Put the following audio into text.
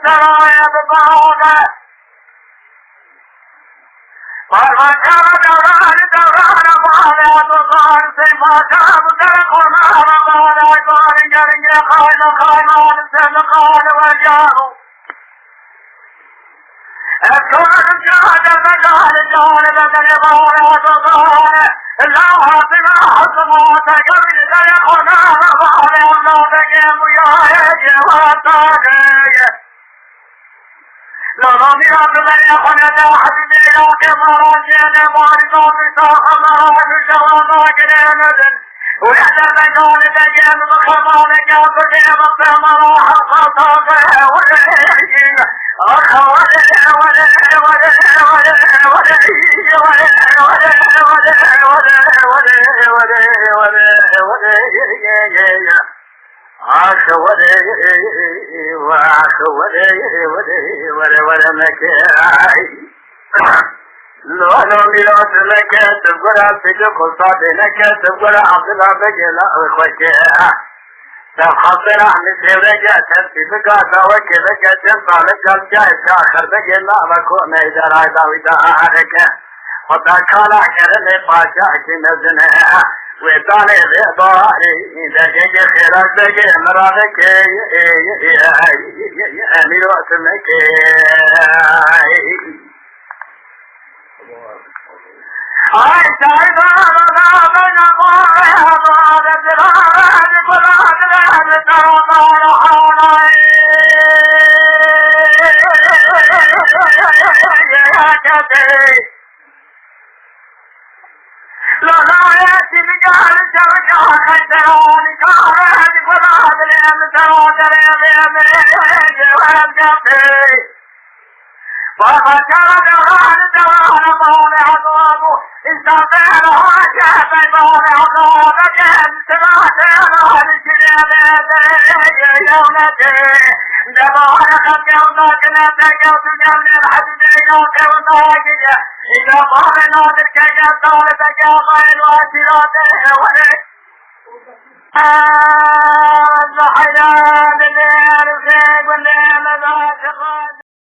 سرای بباغه پروانچار دوران باله بزار سیماشا بزر خورمان باله گاری گرنگ خایمان سلخان و جارو افکار جادر مدار جان بدن باله بزار لا حسما تجرد در خورمان باله اللہ بگه مویاه جواتاگه لما میرم من خونه حبیبی را که مراجعه ماریزا بیساخ مراجع شواما گرمدن و یدر بگان بگیم بخمان گفت بگیم بخمرا حقا تاقه ورهی اخواره لولو میراث لکه تبگره پیچه خلصاده لکه تبگره عبدالله بگیلا خوشه تب خاطر احمد سیورگه تنسی بگا داوکه بگه جن طالب جای شاخر بگیلا وکو میدر آیداوی دا آرکه خدا کالا کرده پاچا کی مزنه ویدانه بیداری دگه خیرک بگه مراده که میراث لکه آی شایدان آدم نقوه آباد دران بلاد رهد ترابان حانای لغایتی بگال شرکا خیتران کارد بلاد رهد ترابان حانای وَفَكَرَ دَوَانَ مَوْلِعَ ضَوَابُ إِسْتَطِعْ لَهَا بَيْبَانَ عَضَابَ جَهَدْ سَمَعْتَ لَهَا يَوْنَتِي دَبَانَ قَدْ يَوْنَاكِ نَتَكَ وَتُجَمْلِ الْحَدِدِ يَوْكَوْنَاكِ إِذَا قَامَ نَادِرْكَ يَطَوْلِبَكَ غَيْرُ أَسِرَاتِهِ وَلِكَ الحياة بالدير وسيق والليل ذات